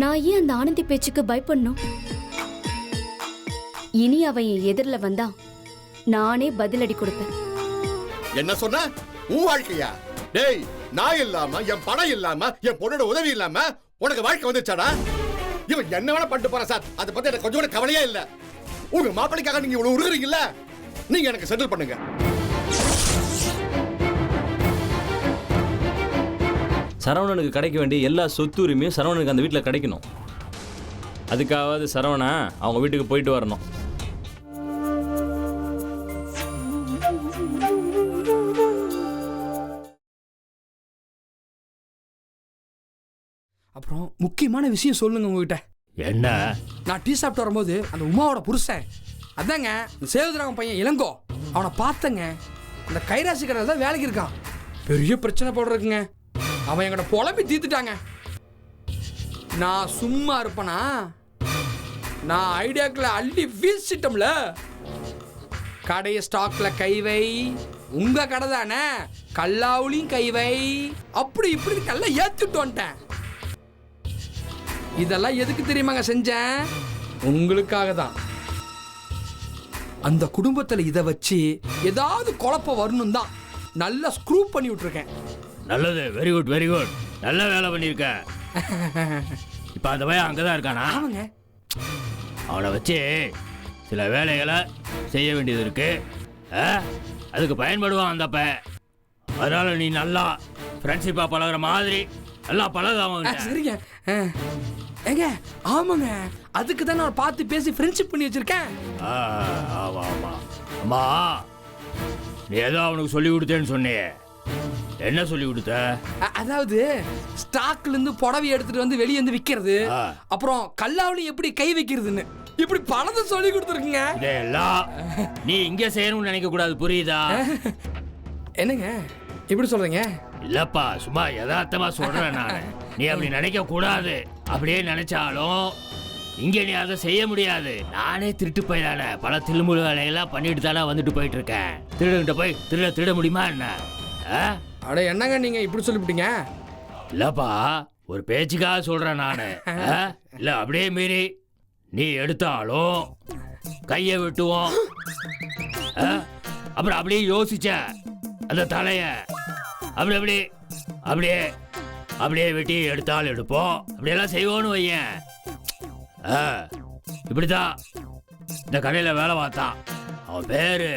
நான் ஏன் அந்த ஆனந்தி பேச்சுக்கு பயப்படணும்? இனி அவன் என் எதிரில் வந்தா நானே பதிலடி கொடுப்பேன். என்ன சொன்ன? உன் வாழ்க்கையா? டேய், நான் இல்லாம, என் பணம் இல்லாம, என் பொண்ணோட உதவி இல்லாம உனக்கு வாழ்க்கை வந்துச்சாடா? இவன் என்ன வேணா பண்ணிட்டு போற சார், அதை பத்தி எனக்கு கொஞ்சம் கூட கவலையே இல்ல. உங்க மாப்பிளைக்காக நீங்க இவ்வளவு உருகுறீங்கல்ல, நீங்க எனக்கு செட்டில் பண்ணுங்க. சரவணனுக்கு கிடைக்க வேண்டிய எல்லா சொத்து உரிமையும் சரவணனுக்கு அந்த வீட்டில் கிடைக்கணும். அதுக்காவது சரவணா அவங்க வீட்டுக்கு போயிட்டு வரணும். அப்புறம் முக்கியமான விஷயம் சொல்லுங்க உங்ககிட்ட. என்ன? நான் டீ சாப்பிட்டு வரும்போது அந்த உமாவோட புருஷன், அதாங்க சேவதுராமன் பையன் இளங்கோ, அவனை பார்த்தங்க. அந்த கைராசி கடையில் தான் வேலைக்கு இருக்கான். பெரிய பிரச்சனை போடுறதுக்குங்க. அவன் என்கிட்ட புலம்பி தீர்த்துட்டாங்க. நான் சும்மா இருப்பேனா? நான் ஐடியாக்களை அள்ளி வீசிட்டோம்ல. கடைய ஸ்டாக்ல கைவை, உங்க கடை தானே, கல்லாவுலையும் கைவை, அப்படி இப்படி கல்ல ஏத்துட்டு வந்துட்டேன். இதெல்லாம் எதுக்கு தெரியுமாங்க செஞ்சேன்? உங்களுக்காக தான். அந்த குடும்பத்தில் இதை வச்சு ஏதாவது குழப்பம் வரணும் தான் நல்லா ஸ்க்ரூ பண்ணி விட்டுருக்கேன். நல்லது, வெரி குட் வெரி குட், நல்ல வேலை பண்ணியிருக்க. இப்போ அந்த பையன் அங்கே தான் இருக்கானா? ஆமாங்க. அவனை வச்சு சில வேலைகளை செய்ய வேண்டியது இருக்கு. அதுக்கு பயன்படுவான் அந்த பையன். அதனால நீ நல்லா ஃப்ரெண்ட்ஷிப்பாக பழகிற மாதிரி நல்லா பழகாம. சரிங்க. ஏங்க ஆமாங்க, அதுக்கு தான் நான் பார்த்து பேசி ஃப்ரெண்ட்ஷிப் பண்ணி வச்சிருக்கேன். ஆமா ஆமா அம்மா, நீ ஏதோ அவனுக்கு சொல்லி கொடுத்தேன்னு சொன்னியே, என்ன சொல்லி கொடுத்த? அதாவது ஸ்டாக்ல இருந்து புடவை எடுத்துட்டு வந்து வெளியே வந்து விற்கிறது, அப்புறம் கல்லாவிலையும் எப்படி கை வைக்கிறதுன்னு, இப்படி பலதை சொல்லி கொடுத்துருக்குங்க. இதெல்லாம் நீ இங்க செய்யணும்னு நினைக்க கூடாது, புரியுதா? என்னங்க இப்படி சொல்றீங்க? இல்லப்பா, சும்மா யதார்த்தமா சொல்றேன் நான். நீ அப்படி நினைக்க கூடாது. அப்படியே நினைச்சாலும் இங்க நீ அதை செய்ய முடியாது. நானே திருட்டு போயிடானே, பல திருமுழு வேலையெல்லாம் பண்ணிட்டு தானே வந்துட்டு போயிட்டு இருக்கேன். திருடுகிட்ட போய் திருட முடியுமா என்ன? அட என்னங்க நீங்க இப்படி சொல்லிவிட்டீங்க? இல்லப்பா, ஒரு பேச்சுக்காக சொல்றேன் நானு. இல்ல அப்படியே மீறி நீ எடுத்தாலும் கையை வெட்டுவோம். அப்புறம் அப்படியே யோசிச்ச அந்த தலைய அப்படி அப்படி அப்படியே அப்படியே வெட்டி எடுத்தாலும் எடுப்போம். அப்படியெல்லாம் செய்வோன்னு வையன். இப்படிதான் இந்த கடையில் வேலை பார்த்தான். அவன் பேரு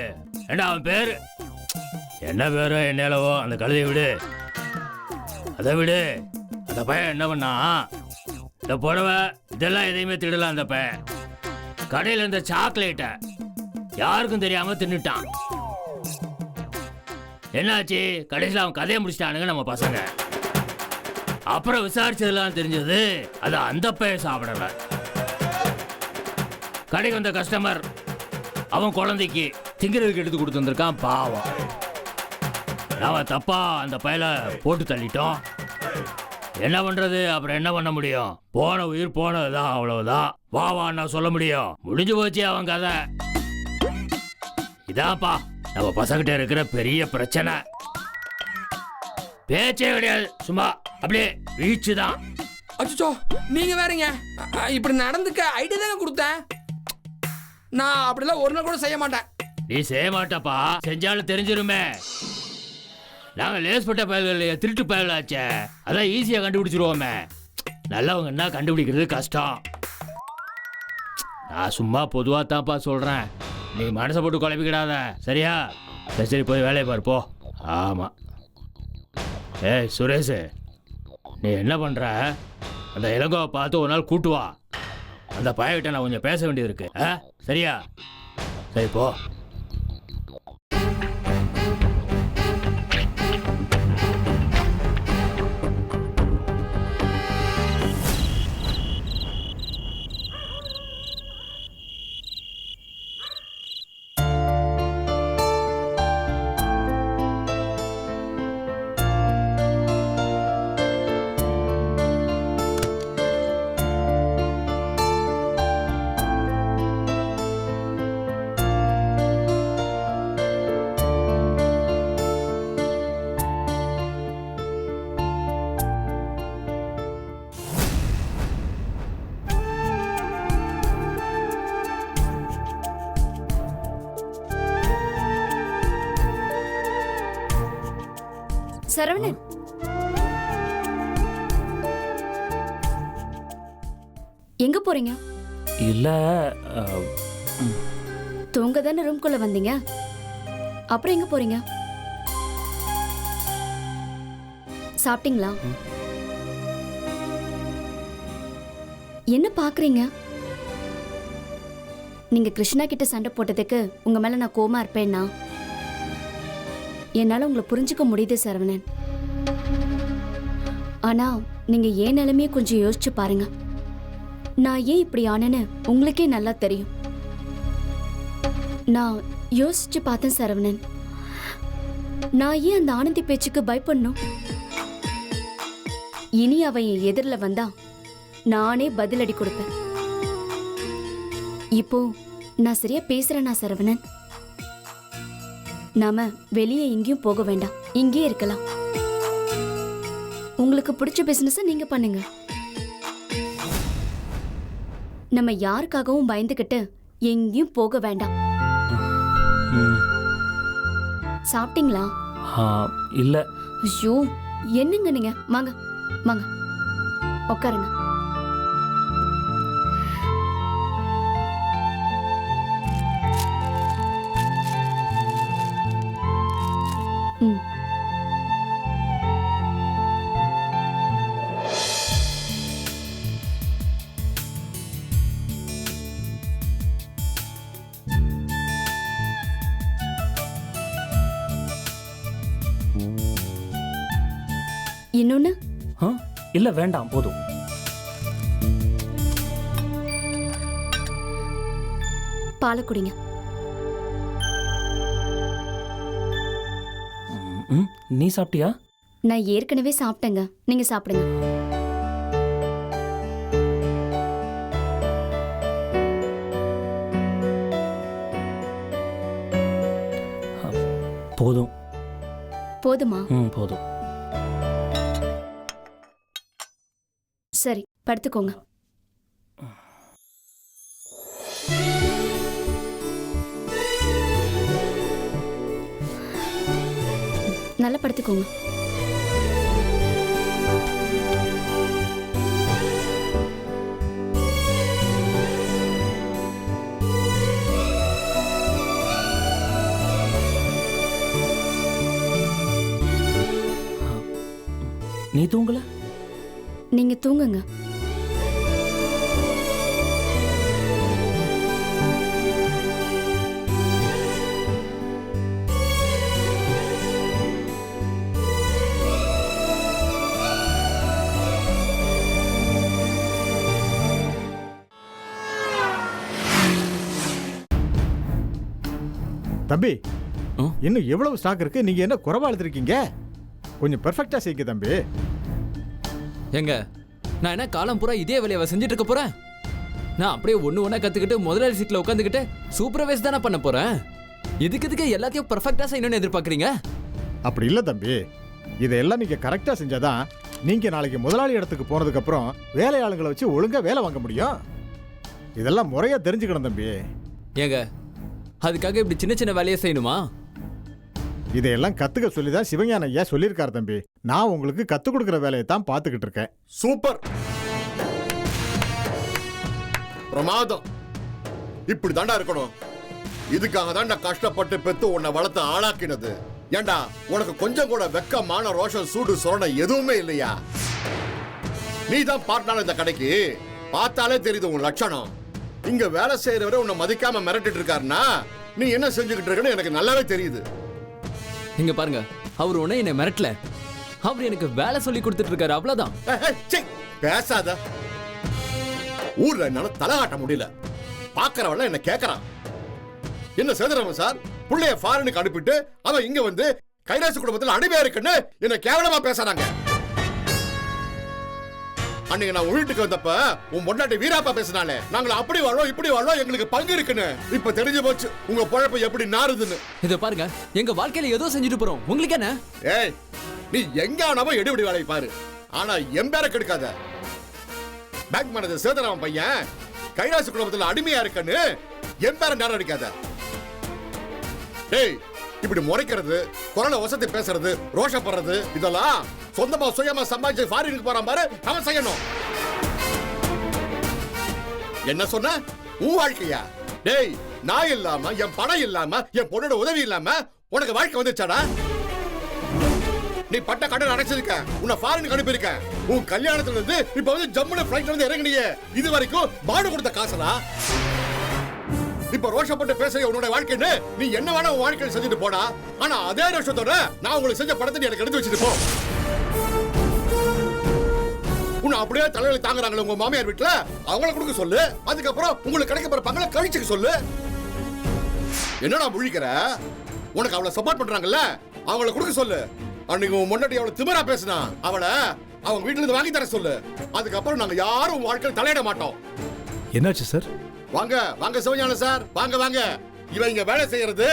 என்ன? அவன் பேரு என்ன பேரோ என்னவோ, அந்த கழுதையை விடு, அதை விடு. அந்த பையன் என்ன பண்ணா, இந்த புடவை இதெல்லாம் எதையுமே திடலாம். அந்த பையன் கடையில் இருந்த சாக்லேட்டை யாருக்கும் தெரியாம தின்னுட்டான். என்னாச்சு? கடைசியில் அவன் கதையை முடிச்சிட்டானுங்க நம்ம பசங்க. அப்புறம் விசாரிச்சதெல்லாம் தெரிஞ்சது அது அந்த பையன் சாப்பிடல. கடைக்கு வந்த கஸ்டமர் அவன் குழந்தைக்கு திங்கிறதுக்கு எடுத்து கொடுத்து வந்திருக்கான். பாவம், நாம தப்பா அந்த பையல போட்டு தள்ளிட்டோம். என்ன பண்றது? அப்புறம் என்ன பண்ண முடியும்? போன உயிர் போனதுதான், அவ்வளவுதான். வான்னு சொல்ல முடியும். முடிஞ்சு போச்சு அவன் கதை. இதான்ப்பா நம்ம பசங்கிட்ட இருக்கிற பெரிய பிரச்சனை. பேச்சே கிடையாது, சும்மா அப்படியே வீச்சு தான். அச்சோ, நீங்க வேறங்க இப்படி நடந்துக்க ஐடியா தாங்க கொடுத்தேன். நான் அப்படிலாம் ஒரு நாள் கூட செய்ய மாட்டேன். நீ செய்ய மாட்டப்பா, செஞ்சாலும் தெரிஞ்சிருமே. நாங்க லேஸ்பட்ட பயல்கள் திருட்டு பயலாச்சே, அதான் ஈஸியா கண்டுபிடிச்சிருவோமே. நல்லவங்க என்ன கண்டுபிடிக்கிறது கஷ்டம். நான் சும்மா பொதுவா தான்ப்பா சொல்றேன். நீ மனசை போட்டு குழப்பிக்கிடாத, சரியா? சரி போய் வேலையை பாரு போ. ஆமா. ஏய் சுரேஷ், நீ என்ன பண்ற? அந்த இளங்கோவை பார்த்து ஒரு நாள் கூட்டு வா. அந்த பையன்கிட்ட நான் கொஞ்சம் பேச வேண்டியது இருக்கு. சரியா? சரி போ. சரவணன், எங்க போறீங்க? இல்லை தூங்க தானே ரூம்குள்ள வந்தீங்க, அப்புறம் எங்க போறீங்க? சாப்பிட்டீங்களா? என்ன பாக்குறீங்க? நீங்க கிருஷ்ணா கிட்ட சண்டை போட்டதுக்கு உங்க மேல நான் கோவமா இருப்பேன்னா என்னால உங்களை புரிஞ்சுக்க முடியுது சரவணன். ஆனா நீங்க ஏன் நிலைமையை கொஞ்சம் யோசிச்சு பாருங்க. நான் ஏன் இப்படி ஆனேன்னு உங்களுக்கே நல்லா தெரியும். நான் யோசிச்சு பார்த்தேன் சரவணன். நான் ஏன் அந்த ஆனந்தி பேச்சுக்கு பயப்படணும்? இனி அவ என் எதிரில் வந்தா நானே பதிலடி கொடுப்பேன். இப்போ நான் சரியா பேசுறேனா சரவணன்? நாம வெளியே எங்கேயும் போக வேண்டாம், இங்கே இருக்கலாம். உங்களுக்கு பிடிச்ச பிசினஸ் நீங்க பண்ணுங்க. நம்ம யாருக்காகவும் பயந்துகிட்டு எங்கேயும் போக வேண்டாம். சாப்பிட்டீங்களா? இல்லை. ஐயோ, என்னங்க நீங்க? வாங்க வாங்க உட்காருங்க. ம். இன்னொன்னு? இல்லை வேண்டாம், போதும். பாலை குடிங்க. நீ சாப்பிட்டியா? நான் ஏற்கனவே சாப்பிட்டேங்க, நீங்க சாப்பிடுங்க. போதும். போதுமா? போதும். சரி, படுத்துக்கோங்க. நல்லா படுத்துக்கோங்க. நீ தூங்கல? நீங்க தூங்குங்க. தம்பி, ம்? இன்னும் எவ்வளவு ஸ்டாக் இருக்கு? நீங்க என்ன குறைவா எழுதிருக்கீங்க? கொஞ்சம் பெர்ஃபெக்ட்டா செய்யுங்க தம்பி. ஏங்க, நான் என்ன காலம் பூரா இதே வேலையை செஞ்சுட்டு இருக்க போறேன்? நான் அப்படியே ஒண்ணு ஒண்ணா கத்துக்கிட்டு முதலாளி சீட்ல உட்காந்துக்கிட்டு சூப்பர்வைஸ் தானே பண்ண போறேன். இதுக்கு எல்லாத்தையும் பெர்ஃபெக்ட்டா செய்யணும்னு எதிர்பார்க்கறீங்க? அப்படி இல்ல தம்பி, இதெல்லாம் நீங்க கரெக்டா செஞ்சாதான் நீங்க நாளைக்கு முதலாளி இடத்துக்கு போனதுக்கு அப்புறம் வேலையாளுங்களை வச்சு ஒழுங்கா வேலை வாங்க முடியும். இதெல்லாம் முறையா தெரிஞ்சுக்கணும் தம்பி. ஏங்க, அதுக்காக இப்படி சின்ன சின்ன வேலையை செய்யணுமா? இதையெல்லாம் கத்துக்க சொல்லிதான் சிவஞான ஐயா சொல்லியிருக்காரு தம்பி. நான் உங்களுக்கு கத்துக் கொடுக்குற வேலையை தான் பார்த்துக்கிட்டு இருக்கேன். சூப்பர், பிரமாதம். இப்படி தாண்டா இருக்கணும். இதுக்காக தான் நான் கஷ்டப்பட்டு பெத்து உன்னை வளர்த்து ஆளாக்கினது. ஏண்டா, உனக்கு கொஞ்சம் கூட வெக்கமான ரோஷம் சூடு சொரணை எதுவுமே இல்லையா? நீ தான் பார்ட்னர் இந்த கடைக்கு. பார்த்தாலே தெரியுது உன் லட்சணம். இங்க வேலை செய்யறவரை உன்னை மதிக்காம மிரட்டிட்டு இருக்காருன்னா நீ என்ன செஞ்சுக்கிட்டு இருக்கன்னு எனக்கு நல்லாவே தெரியுது. இங்க பாருங்க, அவர் உடனே என்னை மிரட்டல, அவர் எனக்கு வேலை சொல்லி கொடுத்துட்டு இருக்காரு, அவ்வளவுதான். பேசாத. ஊர்ல என்னால தலை காட்ட முடியல. பாக்குறவள என்ன கேக்குறான். என்ன சேதராமன் சார், புள்ளைய ஃபாரினுக்கு அனுப்பிட்டு அவன் இங்க வந்து கைலாச குடும்பத்தில் அடிமையா இருக்குன்னு என்ன கேவலமா பேசுறாங்க. அன்னைக்கு நான் வீட்டுக்கு வந்தப்ப உன் பொண்டாட்டி வீராப்பா பேசினாலே, நாங்க அப்படி வாழ்வோம் இப்படி வாழ்வோம், எங்களுக்கு பங்கு இருக்குன்னு. இப்ப தெரிஞ்சு போச்சு உங்க பொழப்பு எப்படி நாறுதுன்னு. இத பாருங்க, எங்க வாழ்க்கையில ஏதோ செஞ்சுட்டு போறோம், உங்களுக்கு என்ன? ஏய், நீ எங்க ஆனாம எடுபடி வேலை பாரு, ஆனா எம்பேர கெடுக்காத. பேங்க் மேனேஜர் சேதராமன் பையன் கைலாச குடும்பத்துல அடிமையா இருக்குன்னு எம்பேர நேரம் அடிக்காத. டேய், இப்படி முறைக்கிறது, குரலை வசதி பேசுறது, ரோஷப்படுறது இதெல்லாம் சொந்தமா சுயமா சம்பாதிச்சு ஃபாரினுக்கு போறான் பாரு அவன் செய்யணும். என்ன சொன்ன? உன் வாழ்க்கையா? டேய், நான் இல்லாம என் பணம் இல்லாம என் பொண்ணோட உதவி இல்லாம உனக்கு வாழ்க்கை வந்துச்சாடா? நீ பட்ட கடன் அடைச்சிருக்க, உன்னை ஃபாரினுக்கு அனுப்பியிருக்க. உன் கல்யாணத்துல இருந்து இப்ப வந்து ஜம்முன்னு ஃபிளைட்ல வந்து இறங்கினியே, இது வரைக்கும் பாடு கொடுத்த காசுடா. இப்ப ரோஷப்பட்டு பேசுற உன்னோட வாழ்க்கைன்னு நீ என்ன வேணா உன் வாழ்க்கையை செஞ்சுட்டு போடா. ஆனா அதே ரோஷத்தோட நான் உங்களுக்கு செஞ்ச படத்தை நீ எனக்கு எடுத்து வச்சுட்டு போ. உன்னை அப்படியே தலைவலி தாங்குறாங்களே உங்க மாமியார் வீட்டுல, அவங்கள கொடுக்க சொல்லு. அதுக்கப்புறம் உங்களுக்கு கிடைக்க போற பங்களை கழிச்சுக்க சொல்லு. என்னடா முழிக்கிற? உனக்கு அவளை சப்போர்ட் பண்றாங்கல்ல, அவங்கள கொடுக்க சொல்லு. அன்னைக்கு உன் முன்னாடி அவளை திமிரா பேசினா அவளை அவங்க வீட்டுல இருந்து வாங்கி தர சொல்லு. அதுக்கப்புறம் நாங்க யாரும் உன் வாழ்க்கையில் தலையிட மாட்டோம். என்னாச்சு சார்? வாங்க வாங்க சிவஞானம் சார், வாங்க வாங்க. இவன் இங்க வேலை செய்யறது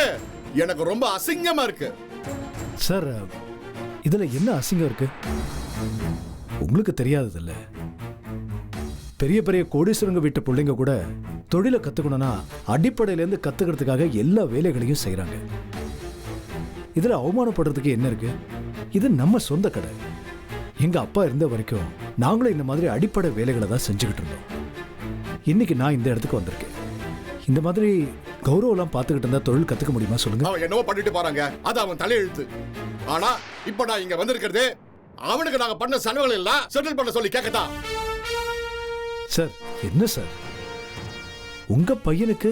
எனக்கு ரொம்ப அசிங்கமா இருக்கு. சார், இதுல என்ன அசிங்கம் இருக்கு? உங்களுக்கு தெரியாதது இல்ல, பெரிய பெரிய கோடீஸ்வரங்க வீட்டு பிள்ளைங்க கூட தொழிலை கத்துக்கணும்னா அடிப்படையில இருந்து கத்துக்கிறதுக்காக எல்லா வேலைகளையும் செய்யறாங்க. இதுல அவமானப்படுறதுக்கு என்ன இருக்கு? இது நம்ம சொந்த கடை. எங்க அப்பா இருந்த வரைக்கும் நாங்களும் இந்த மாதிரி அடிப்படை வேலைகளை தான் செஞ்சுக்கிட்டு இருந்தோம். இன்னைக்கு நான் இந்த இடத்துக்கு வந்திருக்கேன். இந்த மாதிரி கௌரவம்லாம் பார்த்துக்கிட்டு இருந்தா தொழில் கத்துக்க முடியுமா சொல்லுங்க? அவன் என்னவோ பண்ணிட்டு போறாங்க, அது அவன் தலையெழுத்து. ஆனா இப்ப நான் இங்க வந்திருக்கிறது அவனுக்கு நாங்க பண்ண செலவுகள் எல்லாம் செட்டில் பண்ண சொல்லி கேட்கத்தான். சார், என்ன சார், உங்க பையனுக்கு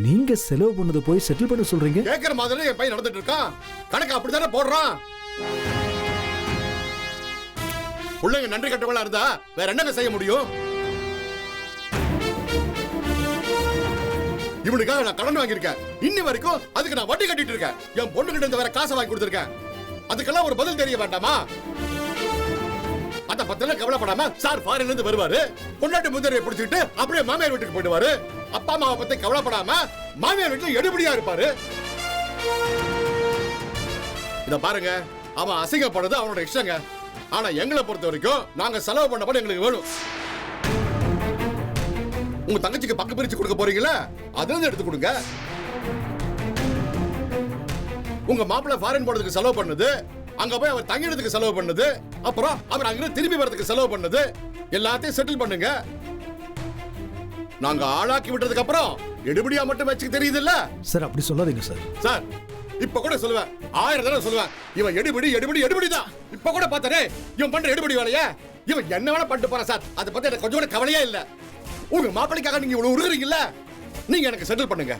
நீங்க செலவு பண்ணது போய் செட்டில் பண்ண சொல்றீங்க? கேட்கிற மாதிரி என் பையன் நடந்துட்டு இருக்கான். கணக்கு அப்படித்தானே போடுறான். பிள்ளைங்க நன்றி கட்டவங்களா இருந்தா வேற என்னங்க செய்ய முடியும்? இவனுக்காக நான் கடன் வாங்கியிருக்கேன். இன்னி வரைக்கும் அதுக்கு நான் வட்டி கட்டிட்டு இருக்கேன். என் பொண்ணு கிட்ட இருந்து வேற காசை வாங்கி கொடுத்திருக்கேன். அதுக்கெல்லாம் ஒரு பதில் தெரிய வேண்டாமா? அத பத்தில கவலைப்படாம சார் ஃபாரின்ல இருந்து வருவாரு, பொண்டாட்டி முதிரையை பிடிச்சிட்டு அப்படியே மாமியார் வீட்டுக்கு போயிடுவாரு. அப்பா அம்மாவை பத்தி கவலைப்படாம மாமியார் வீட்டுல எடுபடியா இருப்பாரு. இத பாருங்க, அவன் அசிங்கப்படுறது அவனோட இஷ்டங்க. ஆனா எங்களை பொறுத்த வரைக்கும் நாங்க செலவு பண்ண பணம் எங்களுக்கு வேணும். உங்க தங்கச்சிக்கு பங்கு பிரிச்சு கொடுக்க போறீங்களா, அதுல இருந்து எடுத்து கொடுங்க. உங்க மாப்பிள்ளை ஃபாரின் போறதுக்கு செலவு பண்ணது, அங்க போய் அவர் தங்கிடத்துக்கு செலவு பண்ணது, அப்புறம் அவர் அங்கிருந்து திரும்பி வரதுக்கு செலவு பண்ணது எல்லாத்தையும் செட்டில் பண்ணுங்க. நாங்க ஆளாக்கி விட்டதுக்கு அப்புறம் எடுபடியா மட்டும் வச்சுக்க தெரியுது இல்ல சார்? அப்படி சொல்லாதீங்க சார். சார், இப்ப கூட சொல்லுவேன், 1000 தடவை சொல்லுவேன், இவன் எடுபடி எடுபடி எடுபடிதான். இப்ப கூட பார்த்தானே இவன் பண்ற எடுபடி வேலைய. இவன் என்ன வேணா பண்ணிட்டு போறான் சார், அதை பத்தி எனக்கு கொஞ்சம் கூட கவலையே இல்ல. உங்க மாப்பிளைக்காக நீங்க இவ்வளவு உருகுறீங்கல்ல, நீங்க எனக்கு செட்டில் பண்ணுங்க.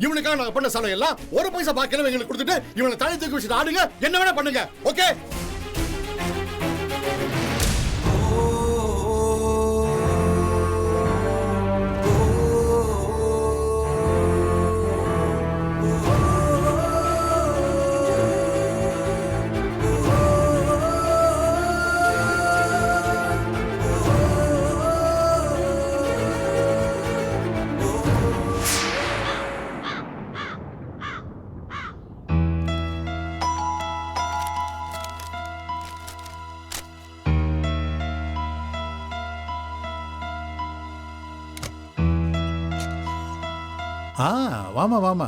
இவனுக்காக நாங்க பண்ண செலவு எல்லாம் ஒரு பைசா பாக்கல எங்களுக்கு கொடுத்துட்டு இவனை தலை தூக்கி வச்சுட்டு ஆடுங்க, என்ன வேணா பண்ணுங்க. ஓகே? வாமா வாமா.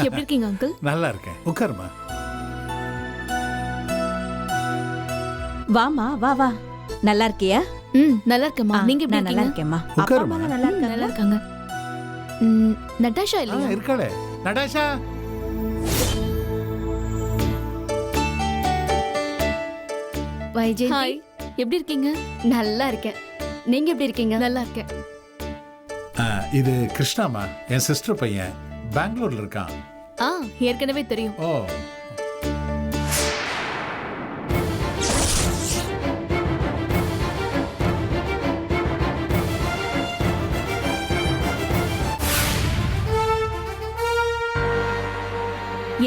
எப்படி இருக்கீங்க அங்கிள்? நல்லா இருக்கேன், உட்காருமா. வாமா வா வா. நல்லா இருக்கியா? நல்லா இருக்கேம்மா. நீங்க எப்படி நல்லா இருக்கீங்க? இருக்கேம்மா. அப்பா உட்காருமா. அம்மா நல்லா இருக்காங்க. நல்லா இருக்காங்க. நட்டாஷா இல்லையா? இருக்கலே நடாஷா. வைஜெயந்தி, ஹாய், எப்படி இருக்கீங்க? நல்லா இருக்கேன். நீங்க எப்படி இருக்கீங்க? நல்லா இருக்கேன். இது கிருஷ்ணாமா, என் சிஸ்டர் பையன், பெங்களூர்ல இருக்கான். ஏற்கனவே தெரியும். ஓ,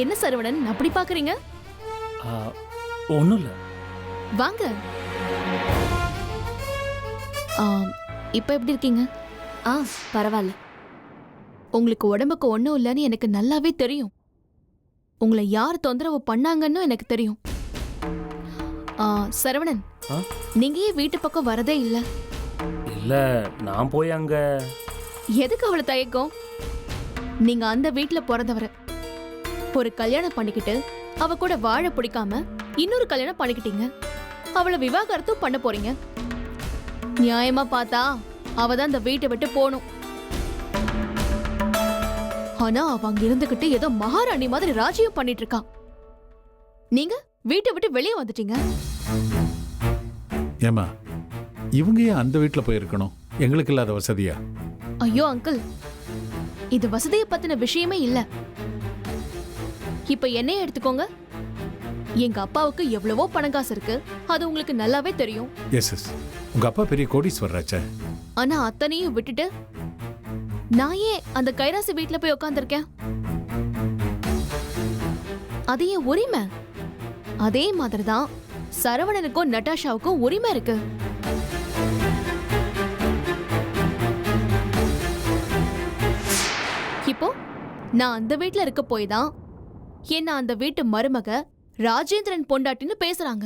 என்ன சரவணன் அப்படி பாக்குறீங்க? ஒன்றும் இல்லை. வாங்க. இப்ப எப்படி இருக்கீங்க? பரவாயில்ல. உங்களுக்கு உடம்புக்கு ஒண்ணும் இல்லைன்னு எனக்கு நல்லாவே தெரியும். உங்களை யார் தொந்தரவு பண்ணாங்கன்னு எனக்கு தெரியும். சரவணன், நீங்க ஏன் வீட்டு பக்கம் வரதே இல்ல? இல்லை, நான் போய் அங்கே எதுக்கு அவ்வளவு தயக்கம்? நீங்க அந்த வீட்டுல பிறந்தவர. ஒரு கல்யாணம் பண்ணிக்கிட்டு அவ கூட வாழ பிடிக்காம இன்னொரு கல்யாணம் பண்ணிக்கிட்டீங்க. அவளை விவாகரத்தும் பண்ண போறீங்க. நியாயமா பார்த்தா அவ தான் இந்த வீட்டை விட்டு போகணும். ஆனா அவ அங்க இருந்துகிட்டு ஏதோ மகாராணி மாதிரி ராஜ்யம் பண்ணிட்டு இருக்கா. நீங்க வீட்டை விட்டு வெளியே வந்துட்டீங்க. ஏமா இவங்க ஏன் அந்த வீட்டில் போயிருக்கணும்? எங்களுக்கு இல்லாத வசதியா? ஐயோ அங்கிள், இது வசதியை பத்தின விஷயமே இல்ல. இப்ப என்னைய எடுத்துக்கோங்க. எங்க அப்பாவுக்கு எவ்வளவோ பணம் காசு இருக்கு, அது உங்களுக்கு நல்லாவே தெரியும். எஸ் உங்க அப்பா பெரிய கோடீஸ்வரராச்சே. ஆனா அத்தனையும் விட்டுட்டு நான் ஏன் அந்த கைராசி வீட்டுல போய் உட்கார்ந்திருக்கேன்? அது என் உரிமை. அதே மாதிரிதான் சரவணனுக்கும் நட்டாஷாவுக்கும் உரிமை இருக்கு. இப்போ நான் அந்த வீட்டுல இருக்க போய் தான் என்ன அந்த வீட்டு மருமக ராஜேந்திரன் பொண்டாட்டின்னு பேசுறாங்க.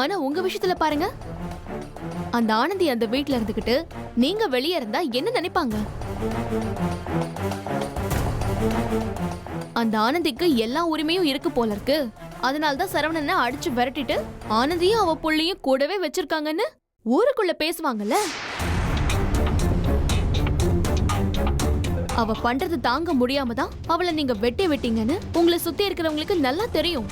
ஆனா உங்க விஷயத்துல பாருங்க, அந்த ஆனந்தி அந்த வீட்டுல இருந்துகிட்டு நீங்க வெளியே இருந்தா என்ன நினைப்பாங்க? அந்த ஆனந்திக்கு எல்லா உரிமையும் இருக்கு போல இருக்கு. அதனால்தான் சரவணனை அடிச்சு விரட்டிட்டு ஆனந்தியும் அவ புள்ளையும் கூடவே வச்சிருக்காங்கன்னு ஊருக்குள்ள பேசுவாங்கல்ல. அவ பண்றது தாங்க முடியாம தான் அவளை நீங்க வெட்டி விட்டீங்கன்னு உங்களை சுத்தி இருக்கிறவங்களுக்கு நல்லா தெரியும்.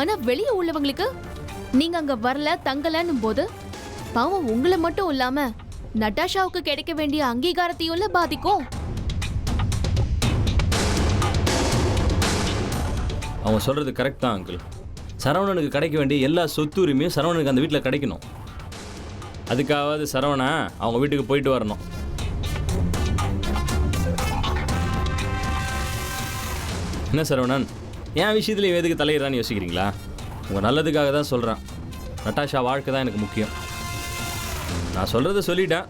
ஆனா வெளியே உள்ளவங்களுக்கு நீங்க அங்க வரல தங்கலன்னும் போது பாவம் உங்களை மட்டும் இல்லாம நட்டாஷாவுக்கு கிடைக்க வேண்டிய அங்கீகாரத்தையும் பாதிக்கும். அவங்க சொல்கிறது கரெக்ட் தான் அங்கிள். சரவணனுக்கு கிடைக்க வேண்டிய எல்லா சொத்து உரிமையும் சரவணனுக்கு அந்த வீட்டில் கிடைக்கணும். அதுக்காவது சரவணா அவங்க வீட்டுக்கு போயிட்டு வரணும். என்ன சரவணன், என் விஷயத்தில் எதுக்கு தலையிடறான்னு யோசிக்கிறீங்களா? உங்கள் நல்லதுக்காக தான் சொல்கிறேன். நட்டாஷா வாழ்க்கை தான் எனக்கு முக்கியம். நான் சொல்கிறத சொல்லிட்டேன்.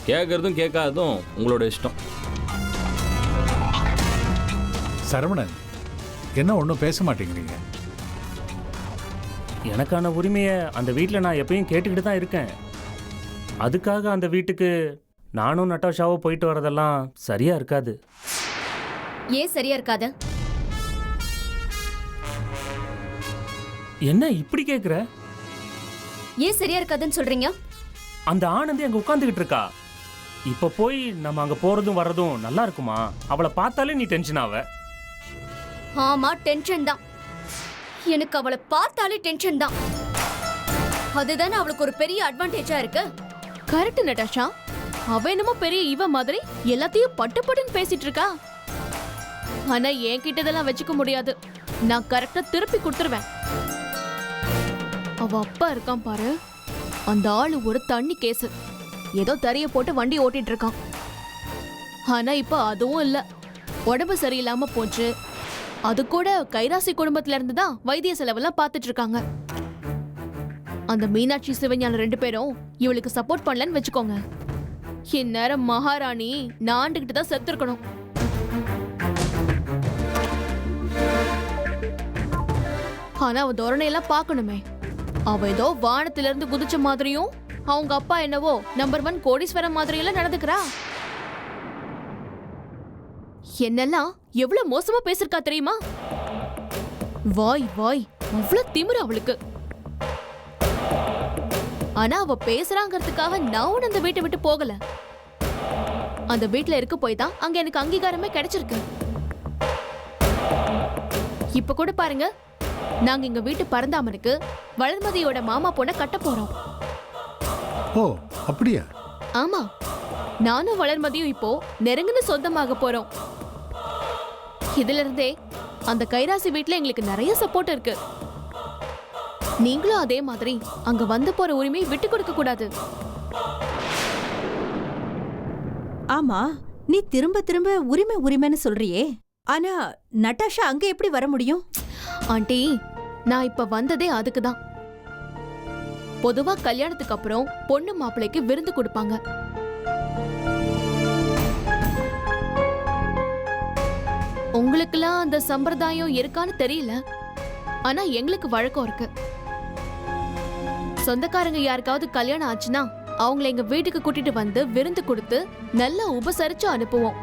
கேட்குறதும் கேட்காததும் உங்களோட இஷ்டம். சரவணன் என்ன ஒன்றும் பேச மாட்டேங்கிறீங்க? எனக்கான உரிமையை அந்த வீட்டில் நான் எப்பயும் கேட்டுக்கிட்டு தான் இருக்கேன். அதுக்காக அந்த வீட்டுக்கு நானும் நட்டாஷாவோ போயிட்டு வரதெல்லாம் சரியா இருக்காது. ஏன் சரியா இருக்காது? என்ன இப்படி கேட்குற? ஏன் சரியா இருக்காதுன்னு சொல்றீங்க? அந்த ஆனந்தி அங்கே உட்காந்துக்கிட்டு இருக்கா. இப்போ போய் நம்ம அங்கே போகிறதும் வர்றதும் நல்லா இருக்குமா? அவளை பார்த்தாலே நீ டென்ஷன் ஆவ. ஆமா, டென்ஷன் தான். எனக்கு அவளை பார்த்தாலே டென்ஷன் தான். அதுதானே அவளுக்கு ஒரு பெரிய அட்வான்டேஜா இருக்கு. Correct Natasha. அவ என்னமோ பெரிய இவ மாதிரி எல்லாத்தையும் பட்டு பட்டுன்னு பேசிட்டு இருக்கா. ஆனா என்கிட்ட இதெல்லாம் வச்சுக்க முடியாது. நான் கரெக்டா திருப்பி கொடுத்துருவேன். அவ அப்பா இருக்கான் பாரு, அந்த ஆளு ஒரு தண்ணி கேஸ். ஏதோ தறிய போட்டு வண்டி ஓட்டிட்டு இருக்கான். ஆனா இப்ப அதுவும் இல்ல, உடம்பு சரியில்லாம போச்சு. அது கூட கைராசி குடும்பத்துல இருந்து தான் வைத்திய செலவெல்லாம் பார்த்துட்டு இருக்காங்க. அந்த மீனாட்சி சிவஞானம் 2 பேரும் இவளுக்கு சப்போர்ட் பண்ணலன்னு வச்சுக்கோங்க, இந்நேரம் மகாராணி நான் ஆண்டுகிட்டு தான் செத்துருக்கணும். ஆனா அவ தோரணையெல்லாம் பார்க்கணுமே. அவ ஏதோ வானத்துல இருந்து குதிச்ச மாதிரியும் அவங்க அப்பா என்னவோ நம்பர் 1 கோடீஸ்வரன் மாதிரியெல்லாம் நடந்துக்கிறா. என்னெல்லாம் எவ்வளவு மோசமா பேசிருக்கா தெரியுமா? வாய் வாய் அவ்வளவு திமிரு அவளுக்கு. ஆனா அவ பேசுறாங்கிறதுக்காக நான் அந்த வீட்டை விட்டு போகல. அந்த வீட்டுல இருக்க போய் தான் அங்க எனக்கு அங்கீகாரமே கிடைச்சிருக்கு. இப்ப கூட பாருங்க, நாங்க எங்க வீட்டு பரந்தாமனுக்கு வளர்மதியோட மாமா பொண்ண கட்ட போறோம். ஓ அப்படியா? ஆமா, நானும் வளர்மதியும் இப்போ நெருங்கின சொந்தமாக போறோம். இதுல இருந்தே அந்த கைராசி வீட்டுல எங்களுக்கு நிறைய சப்போர்ட் இருக்கு. நீங்களும் அதே மாதிரி அங்க வந்து போற உரிமையை விட்டு கொடுக்க கூடாது. ஆமா, நீ திரும்ப திரும்ப உரிமை உரிமைன்னு சொல்றியே, ஆனா நட்டாஷா அங்க எப்படி வர முடியும்? ஆண்டி, நான் இப்ப வந்ததே அதுக்கு தான். பொதுவா கல்யாணத்துக்கு அப்புறம் பொண்ணு மாப்பிள்ளைக்கு விருந்து கொடுப்பாங்க. உங்களுக்குலாம் அந்த சம்பிரதாயம் இருக்கான்னு தெரியல, ஆனா எங்களுக்கு வழக்கம் இருக்கு. சொந்தக்காரங்க யாருக்காவது கல்யாணம் ஆச்சுன்னா அவங்கள எங்க வீட்டுக்கு கூட்டிட்டு வந்து விருந்து கொடுத்து நல்லா உபசரிச்சு அனுப்புவோம்.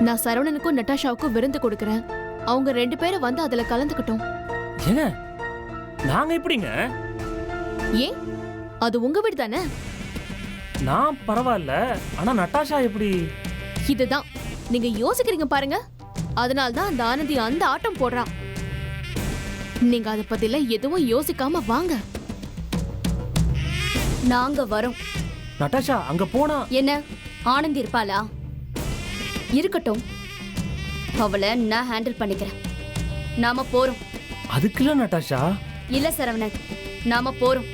நான் சரவணனுக்கும் நட்டாஷாவுக்கும் விருந்து கொடுக்கறேன். அவங்க 2 பேரும் வந்து அதுல கலந்துக்கிட்டோம். ஏங்க நாங்க எப்படிங்க? ஏன் அது உங்க வீடு தானே? நான் பரவாயில்ல, ஆனா நட்டாஷா எப்படி? இதுதான் நீங்க யோசிக்கிறீங்க பாருங்க. அதனால்தான் அந்த ஆனந்தி அந்த ஆட்டம் போடுறான். நீங்க அத பத்தில எதுவும் யோசிக்காம வாங்க. நாங்க வரோம். நட்டாஷா அங்க போனா என்ன ஆனந்தி இருப்பாளா? இருக்கட்டும், அவளை நான் ஹேண்டில் பண்ணிக்கிறேன். நாம போறோம். அதுக்குள்ள நட்டாஷா இல்ல சரவணன், நாம போறோம்.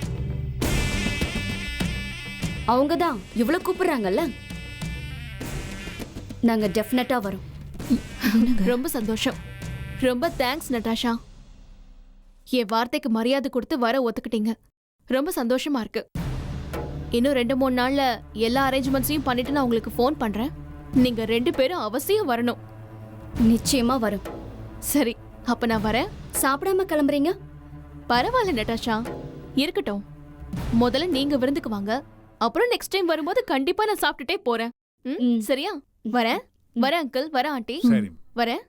அவங்க தான் இவ்வளவு கூப்பிடுறாங்கல்ல, நாங்க டெஃபினட்டா வரோம். ரொம்ப சந்தோஷம். ரொம்ப தேங்க்ஸ் நட்டாஷா. என் வார்த்தைக்கு மரியாதை கொடுத்து வர ஒத்துக்கிட்டீங்க. ரொம்ப சந்தோஷமா இருக்கு. இன்னும் 2-3 நாள்ல எல்லா அரேஞ்ச்மெண்ட்ஸையும் பண்ணிட்டு நான் உங்களுக்கு ஃபோன் பண்றேன். நீங்க 2 பேரும் அவசியம் வரணும். நிச்சயமா வரும். சரி, அப்ப நான் வரேன். சாப்பிடாம கிளம்புறீங்க? பரவாயில்ல நட்டாஷா, இருக்கட்டும். முதல்ல நீங்க விருந்துக்கு வாங்க. அப்புறம் நெக்ஸ்ட் டைம் வரும்போது கண்டிப்பா நான் சாப்பிட்டுட்டே போறேன். சரியா? வரேன். வரேன் அங்கிள், வரேன் ஆண்டி. சரி. வரேன்.